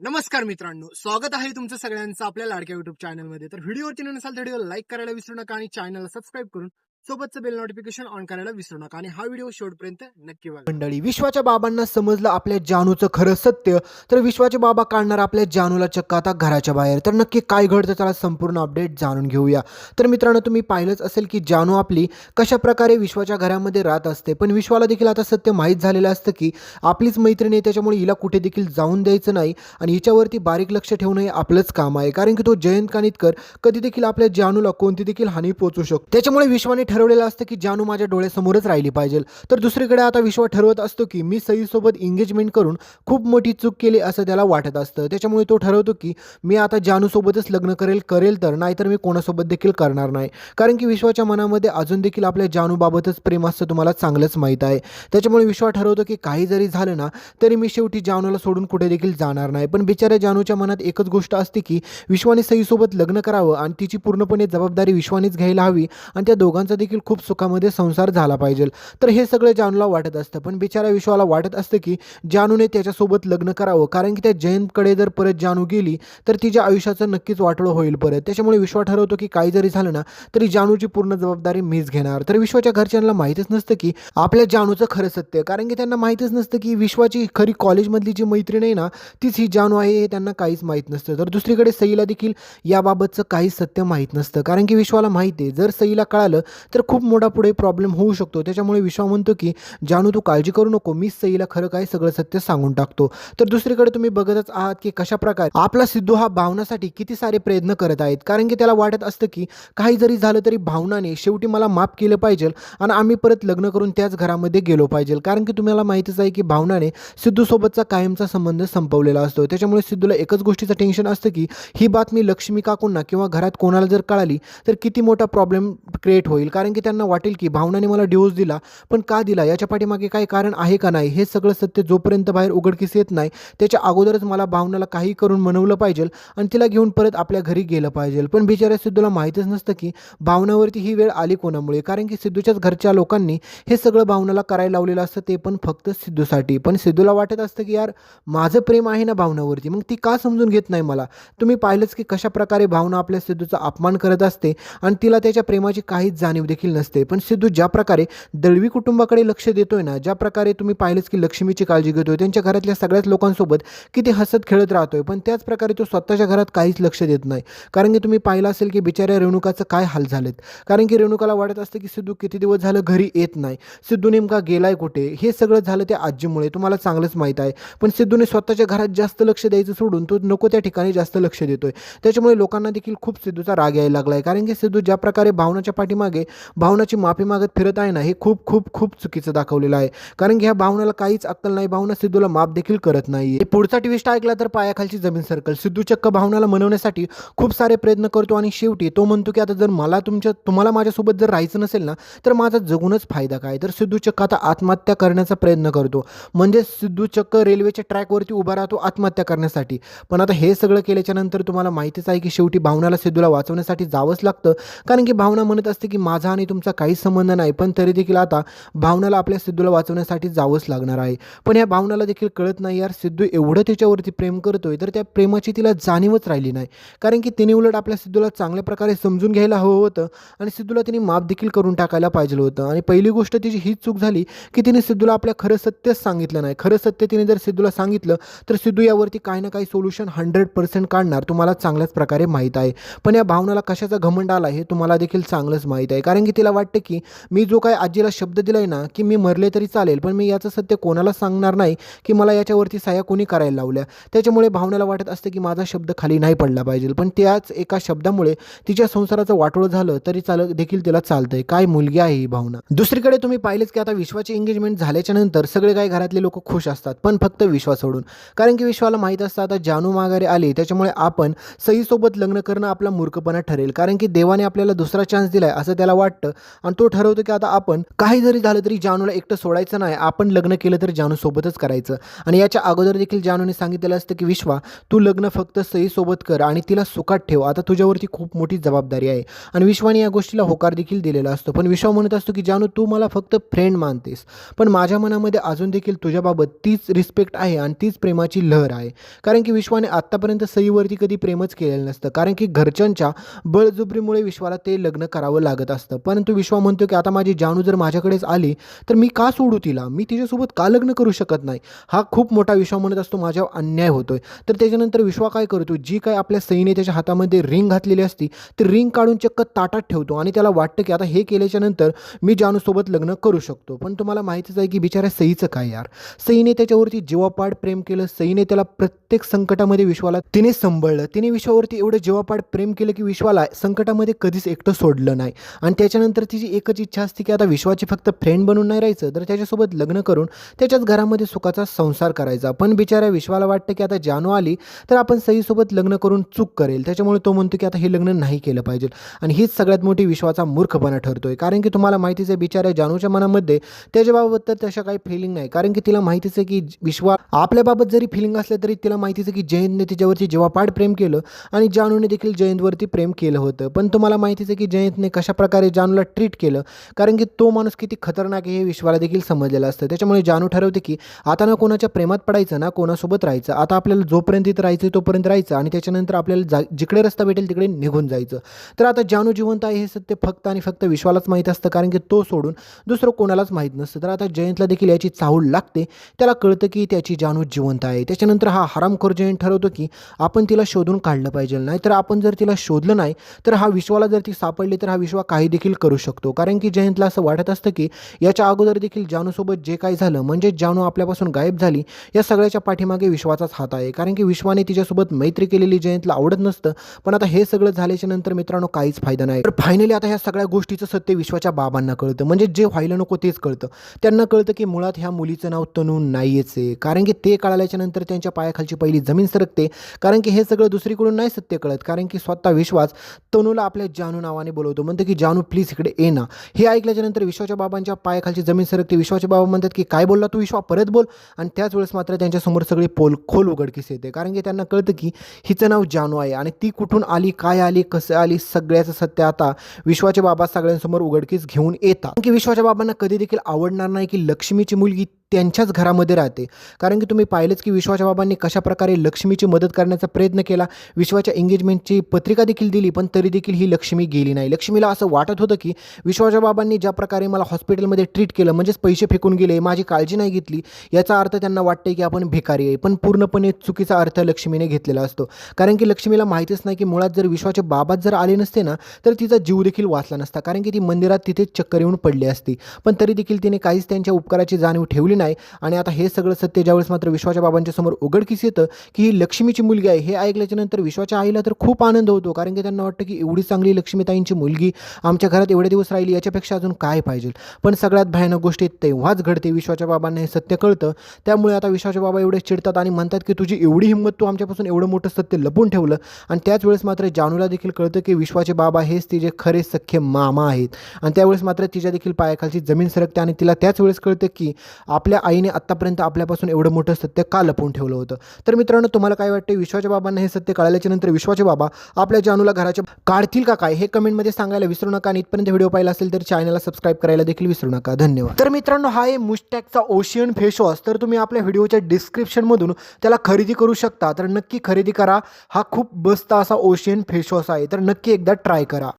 नमस्कार मित्रांनो, स्वागत आहे तुमचं सगळ्यांचं आपल्या लाडक्या युट्यूब चॅनलमध्ये. तर व्हिडिओवरती नसाल तर व्हिडिओ लाईक करायला विसरू नका आणि चॅनलला सबस्क्राईब करून सोबतचं बेल नोटिफिकेशन ऑन करायला विसरू नका आणि हा व्हिडिओ शेवटपर्यंत नक्की बघा. मंडळी, विश्वाच्या बाबांना समजलं आपल्या जानूचं खरं सत्य. तर विश्वाचे बाबा काढणार आपल्या जानूला चक्क आता घराच्या बाहेर. तर नक्की काय घडतं त्याला संपूर्ण अपडेट जाणून घेऊया. तर मित्रांनो, तुम्ही पाहिलंच असेल की जानू आपली कशा प्रकारे विश्वाच्या घरामध्ये राहत असते, पण विश्वाला देखील आता सत्य माहीत झालेलं असतं की आपलीच मैत्रीण आहे, त्याच्यामुळे हिला कुठे देखील जाऊन द्यायचं नाही आणि हिच्यावरती बारीक लक्ष ठेवणं हे आपलंच काम आहे. कारण की तो जयंत कानिटकर कधी देखील आपल्या जानूला कोणती देखील हानी पोहोचू शकतो. त्याच्यामुळे विश्वाने ठरवलेलं असतं की जानू माझ्या डोळ्यासमोरच राहिली पाहिजे. तर दुसरीकडे आता विश्व ठरवत असतो की मी सईसोबत एंगेजमेंट करून खूप मोठी चूक केली असं त्याला वाटत असतं. त्याच्यामुळे तो ठरवतो की मी आता जानूसोबतच लग्न करेल तर नाहीतर मी कोणासोबत देखील करणार नाही. कारण की विश्वाच्या मनामध्ये अजून देखील आपल्या जानूबाबतच प्रेम असतं, तुम्हाला चांगलंच माहीत आहे. त्याच्यामुळे विश्व ठरवतो की काही जरी झालं ना तरी मी शेवटी जानूला सोडून कुठे देखील जाणार नाही. पण बिचाऱ्या जानूच्या मनात एकच गोष्ट असते की विश्वाने सईसोबत लग्न करावं आणि तिची पूर्णपणे जबाबदारी विश्वानेच घ्यायला हवी आणि त्या दोघांचा देखील खूप सुखामध्ये संसार झाला पाहिजे. तर हे सगळं जानूला वाटत असतं, पण बिचारा विश्वाला वाटत असतं की जानूने त्याच्यासोबत लग्न करावं. कारण की त्या जयंतकडे जर परत जानू गेली तर तिच्या आयुष्याचं नक्कीच वाटोळं होईल परत. त्याच्यामुळे विश्वा ठरवतो की काही जरी झालं ना तरी जानूची पूर्ण जबाबदारी मीच घेणार. तर विश्वाच्या घरच्यांना माहीतच नसतं की आपल्या जानूचं खरं सत्य. कारण की त्यांना माहीतच नसतं की विश्वाची खरी कॉलेजमधली जी मैत्रीण आहे ना तीच ही जानू आहे, हे त्यांना काहीच माहीत नसतं. तर दुसरीकडे सईला देखील याबाबतचं काही सत्य माहीत नसतं. कारण की विश्वाला माहिती आहे जर सईला कळालं तर खूप मोठा पुढे प्रॉब्लेम होऊ शकतो. त्याच्यामुळे विश्वा म्हणतो की जानू तू काळजी करू नको, मी सईला खरं काय सगळं सत्य सांगून टाकतो. तर दुसरीकडे तुम्ही बघतच आहात की कशा प्रकारे आपला सिद्धू हा भावनासाठी किती सारे प्रयत्न करत आहेत. कारण की त्याला वाटत असतं की काही जरी झालं तरी भावनाने शेवटी मला माफ केलं पाहिजे आणि आम्ही परत लग्न करून त्याच घरामध्ये गेलो पाहिजे. कारण की तुम्हाला माहितीच आहे की भावनाने सिद्धूसोबतचा कायमचा संबंध संपवलेला असतो. त्याच्यामुळे सिद्धूला एकच गोष्टीचं टेन्शन असतं की ही बातमी लक्ष्मी काकूंना किंवा घरात कोणाला जर कळाली तर किती मोठा प्रॉब्लेम क्रिएट होईल. कारण की त्यांना वाटेल की भावनाने मला डिवोर्स दिला, पण का दिला, याच्या पाठीमागे काही कारण आहे का नाही, हे सगळं सत्य जोपर्यंत बाहेर उघडकीस येत नाही त्याच्या अगोदरच मला भावनाला काही करून मनवलं पाहिजे आणि तिला घेऊन परत आपल्या घरी गेलं पाहिजे. पण बिचाऱ्या सिद्धूला माहीतच नसतं की भावनावरती ही वेळ आली कोणामुळे. कारण की सिद्धूच्याच घरच्या लोकांनी हे सगळं भावनाला करायला लावलेलं असतं, ते पण फक्त सिद्धूसाठी. पण सिद्धूला वाटत असतं की यार माझं प्रेम आहे ना भावनावरती, मग ती का समजून घेत नाही मला. तुम्ही पाहिलंच की कशा प्रकारे भावना आपल्या सिद्धूचा अपमान करत असते आणि तिला त्याच्या प्रेमाची काहीच जाणीव देखील नसते. पण सिद्धू ज्या प्रकारे दळवी कुटुंबाकडे लक्ष देतोय ना, ज्या प्रकारे तुम्ही पाहिलंच की लक्ष्मीची काळजी घेतोय, त्यांच्या घरातल्या सगळ्याच लोकांसोबत किती हसत खेळत राहतोय, पण त्याच प्रकारे तो स्वतःच्या घरात काहीच लक्ष देत नाही. कारण की तुम्ही पाहिलं असेल की बिचाऱ्या रेणुकाचं काय हाल झालेत. कारण की रेणुकाला वाटत असतं की सिद्धू किती दिवस झालं घरी येत नाही, सिद्धू नेमका गेलाय कुठे. हे सगळं झालं त्या आजीमुळे, तुम्हाला चांगलंच माहीत आहे. पण सिद्धूने स्वतःच्या घरात जास्त लक्ष द्यायचं सोडून तो नको त्या ठिकाणी जास्त लक्ष देतोय. त्याच्यामुळे लोकांना देखील खूप सिद्धूचा राग यायला लागलाय. कारण की सिद्धू ज्या प्रकारे भावनाच्या पाठीमागे भावनाची माफी मागत फिरत आहे ना, हे खूप खूप खूप चुकीचं दाखवलेलं आहे. कारण की ह्या भावनाला काहीच अक्कल नाही, भावना सिद्धूला माफ देखील करत नाही. पुढचा ट्विस्ट ऐकला तर पायाखालची जमीन सरकल. सिद्धू चक्क भावनाला मनवण्यासाठी खूप सारे प्रयत्न करतो आणि शेवटी तो म्हणतो की आता जर तुम्हाला माझ्यासोबत जर राहायचं नसेल ना तर माझा जगूनच फायदा काय. तर सिद्धू चक्क आता आत्महत्या करण्याचा प्रयत्न करतो. म्हणजे सिद्धू चक्क रेल्वेच्या ट्रॅकवरती उभा राहतो आत्महत्या करण्यासाठी. पण आता हे सगळं केल्याच्या नंतर तुम्हाला माहितीच आहे की शेवटी भावनाला सिद्धूला वाचवण्यासाठी जावंच लागतं. कारण की भावना म्हणत असते की माझा आणि तुमचा काहीच संबंध नाही, पण तरी देखील आता भावनाला आपल्या सिद्धूला वाचवण्यासाठी जावंच लागणार आहे. पण या भावनाला देखील कळत नाही यार सिद्धू एवढं त्याच्यावरती प्रेम करतोय तर त्या प्रेमाची तिला जाणीवच राहिली नाही. कारण की तिने उलट आपल्या सिद्धूला चांगल्या प्रकारे समजून घ्यायला हवं होतं आणि सिद्धूला तिने माफ देखील करून टाकायला पाहिजे होतं. आणि पहिली गोष्ट तिची हीच चूक झाली की तिने सिद्धूला आपल्या खरं सत्यच सांगितलं नाही. खरं सत्य तिने जर सिद्धूला सांगितलं तर सिद्धू यावरती काही ना काही सोल्युशन 100% काढणार, तुम्हाला चांगल्याच प्रकारे माहीत आहे. पण या भावनाला कशाचा घमंड आला हे तुम्हाला देखील चांगलंच माहीत आहे. कारण की तिला वाटतं की मी जो काय आजीला शब्द दिलाय ना की मी मरले तरी चालेल, पण मी याचं सत्य कोणाला सांगणार नाही की मला याच्यावरती सह्या कोणी करायला लावल्या. त्याच्यामुळे भावनाला वाटत असते की माझा शब्द खाली नाही पडला पाहिजे. पण त्याच एका शब्दामुळे तिच्या संसाराचं वाटोळं झालं तरी देखील तिला चालतंय. काय मुलगी आहे ही भावना. दुसरीकडे तुम्ही पाहिलेच की आता विश्वाची एंगेजमेंट झाल्याच्या नंतर सगळे काही घरातले लोक खुश असतात, पण फक्त विश्वा सोडून. कारण की विश्वाला माहीत असतं आता जानू माघारी आली, त्याच्यामुळे आपण सईसोबत लग्न करणं आपला मूर्खपणा ठरेल. कारण की देवाने आपल्याला दुसरा चान्स दिलाय असं त्याला वाटतं. वाटतं आणि तो ठरवतो की आता आपण काही जरी झालं तरी जानूला एकटं सोडायचं नाही, आपण लग्न केलं तर जानू सोबतच करायचं. आणि याच्या अगोदर देखील जानूने सांगितलेलं असतं की विश्वा, तू लग्न फक्त सईसोबत कर आणि तिला सुखात ठेव, आता तुझ्यावरती खूप मोठी जबाबदारी आहे. आणि विश्वाने या गोष्टीला होकार देखील दिलेला असतो. पण विश्वा म्हणत असतो की जानू, तू मला फक्त फ्रेंड मानतेस, पण माझ्या मनामध्ये अजून देखील तुझ्याबाबत तीच रिस्पेक्ट आहे आणि तीच प्रेमाची लहर आहे. कारण की विश्वाने आत्तापर्यंत सईवरती कधी प्रेमच केलेलं नसतं, कारण की घरच्यांच्या बळजुबरीमुळे विश्वाला ते लग्न करावं लागत असतं. परंतु विश्वा म्हणतो की आता माझी जानू जर माझ्याकडेच आली तर मी का सोडू तिला, मी तिच्यासोबत का लग्न करू शकत नाही. हा खूप मोठा विश्वा म्हणत असतो माझ्यावर अन्याय होतोय. तर त्याच्यानंतर विश्वा काय करतो, जी काय आपल्या सईने त्याच्या हातामध्ये रिंग घातलेली असती ती रिंग काढून चक्क ताटात ठेवतो आणि त्याला वाटतं की आता हे केल्याच्या नंतर मी जानूसोबत लग्न करू शकतो. पण तुम्हाला माहितीच आहे की बिचाऱ्या सईचं काय यार, सईने त्याच्यावरती जीवापाड प्रेम केलं. सईने त्याला प्रत्येक संकटामध्ये विश्वाला तिने सांभाळलं. तिने विश्वावरती एवढं जीवापाड प्रेम केलं की विश्वाला संकटामध्ये कधीच एकटं सोडलं नाही. आणि त्याच्यानंतर तिची एकच इच्छा असते की आता विश्वाची फक्त फ्रेंड बनून नाही राहायचं, तर त्याच्यासोबत लग्न करून त्याच्याच घरामध्ये सुखाचा संसार करायचा. पण बिचाऱ्या विश्वाला वाटतं की आता जानू आली तर आपण सईसोबत लग्न करून चूक करेल, त्याच्यामुळे तो म्हणतो की आता हे लग्न नाही केलं पाहिजे. आणि हीच सगळ्यात मोठी विश्वाचा मूर्खपणा ठरतोय. कारण की तुम्हाला माहितीच आहे बिचाऱ्या जानूच्या मनामध्ये त्याच्याबाबत तर तशा काही फिलिंग नाही. कारण की तिला माहितीच आहे की विश्वा आपल्याबाबत जरी फिलिंग असलं तरी तिला माहितीच आहे की जयंतने तिच्यावरती जीवापाड प्रेम केलं आणि जानूने देखील जयंतवरती प्रेम केलं होतं. पण तुम्हाला माहितीच आहे की जयंतने कशाप्रकारे जानूला ट्रीट केलं, कारण की तो माणूस किती खतरनाक आहे हे विश्वाला देखील समजलेलं असतं. त्याच्यामुळे जानू ठरवते की आता ना कोणाच्या प्रेमात पडायचं ना कोणासोबत राहायचं, आता आपल्याला जोपर्यंत इथं राहायचं तोपर्यंत राहायचं आणि त्याच्यानंतर आपल्याला जिकडे रस्ता भेटेल तिकडे निघून जायचं. तर आता जानू जिवंत आहे हे सत्य फक्त आणि फक्त विश्वालाच माहीत असतं, कारण की तो सोडून दुसरं कोणालाच माहीत नसतं. तर आता जयंतला देखील याची चाहूल लागते. त्याला कळतं की त्याची जानू जिवंत आहे. त्याच्यानंतर हा हरामखोर जयंत ठरवतो की आपण तिला शोधून काढलं पाहिजे, नाही तर आपण जर तिला शोधलं नाही तर हा विश्वाला जर ती सापडली तर हा विश्वा काही देखील करू शकतो. कारण की जयंतला असं वाटत असतं की याच्या अगोदर देखील जानूसोबत जे काही झालं, म्हणजे जानू आपल्यापासून गायब झाली, या सगळ्याच्या पाठीमागे विश्वाचाच हात आहे. कारण की विश्वाने तिच्यासोबत मैत्री केलेली जयंतला आवडत नसतं. पण आता हे सगळं झाल्याच्या नंतर मित्रांनो काहीच फायदा नाही. तर फायनली आता ह्या सगळ्या गोष्टीचं सत्य विश्वाच्या बाबांना कळतं, म्हणजे जे व्हायला नको तेच कळतं. त्यांना कळतं की मुळात ह्या मुलीचं नाव तनू नाहीच आहे. कारण की ते कळाल्याच्या नंतर त्यांच्या पायाखालची पहिली जमीन सरकते. कारण की हे सगळं दुसरीकडून नाही सत्य कळत, कारण की स्वतः विश्वास तनूला आपल्या जानू नावाने बोलवतो, म्हणतो की जानू प्लीज इकडे ये ना. हे ऐकल्याच्या नंतर विश्वाच्या बाबांच्या पायाखालची जमीन सरकते. विश्वाचे बाबा म्हणतात की काय बोलला तू विश्वा, परत बोल. आणि त्याच वेळेस मात्र त्यांच्यासमोर सगळी खोल उघडकीस येते. कारण की त्यांना कळतं की हिचं नाव जानू आहे आणि ती कुठून आली, काय आली, कसं आली, सगळ्याचं सत्य आता विश्वाचे बाबा सगळ्यांसमोर उघडकीस घेऊन येतात. की विश्वाच्या बाबांना कधी देखील आवडणार नाही की लक्ष्मीची मुलगी त्यांच्याच घरामध्ये राहते. कारण की तुम्ही पाहिलंच की विश्वाच्या बाबांनी कशाप्रकारे लक्ष्मीची मदत करण्याचा प्रयत्न केला. विश्वाच्या एंगेजमेंटची पत्रिका देखील दिली, पण तरी देखील ही लक्ष्मी गेली नाही. लक्ष्मीला असं वाटत होतं की विश्वाच्या बाबांनी ज्या प्रकारे मला हॉस्पिटलमध्ये ट्रीट केलं, म्हणजेच पैसे फेकून गेले, माझी काळजी नाही घेतली, याचा अर्थ त्यांना वाटते की आपण भिकारी आहे. पण पूर्णपणे चुकीचा अर्थ लक्ष्मीने घेतलेला असतो. कारण की लक्ष्मीला माहितीच नाही की मुळात जर विश्वाचे बाबाच जर आले नसते ना तर तिचा जीव देखील वाचला नसता. कारण की ती मंदिरात तिथेच चक्कर येऊन पडली असती. पण तरी देखील तिने काहीच त्यांच्या उपकाराची जाणीव ठेवली नाही. आणि आता हे सगळं सत्य ज्यावेळेस मात्र विश्वाच्या बाबांच्या समोर उघडकीस येतं की ही लक्ष्मीची मुलगी आहे, हे ऐकल्याच्या नंतर विश्वाच्या आईला तर खूप आनंद होतो. कारण की त्यांना वाटतं की एवढी चांगली लक्ष्मीताईंची मुलगी आमच्या घरात एवढे दिवस राहिली, याच्यापेक्षा अजून काय पाहिजे. पण सगळ्यात भयानक गोष्टी तेव्हाच घडते. विश्वाच्या बाबांना हे सत्य कळतं. त्यामुळे आता विश्वाच्या बाबा एवढे चिडतात आणि म्हणतात की तुझी एवढी हिंमत, तू आमच्यापासून एवढं मोठं सत्य लपून ठेवलं. आणि त्याच वेळेस मात्र जानूला देखील कळतं की विश्वाचे बाबा हेच तिचे खरे सख्खे मामा आहेत. आणि त्यावेळेस मात्र तिच्या देखील पायाखालची जमीन सरकते आणि तिला त्याच वेळेस कळतं की आपल्या आईने आत्तापर्यंत आपल्यापासून एवढं मोठं सत्य का लपवून ठेवलं होतं. तर मित्रांनो तुम्हाला काय वाटते, विश्वाच्या बाबांना हे सत्य कळाल्याच्या नंतर विश्वाचे बाबा आपल्या जानूला घराच्या काढतील का काय, हे कमेंटमध्ये सांगायला विसरू नका. आणि इथपर्यंत व्हिडिओ पाहिला असेल तर चॅनलला सबस्क्राईब करायला देखील विसरू नका. धन्यवाद. तर मित्रांनो हा आहे मुस्टॅकचा ओशियन फेस वॉश. तर तुम्ही आपल्या व्हिडिओच्या डिस्क्रिप्शनमधून त्याला खरेदी करू शकता. तर नक्की खरेदी करा. हा खूप मस्त असा ओशियन फेस वॉश आहे, तर नक्की एकदा ट्राय करा.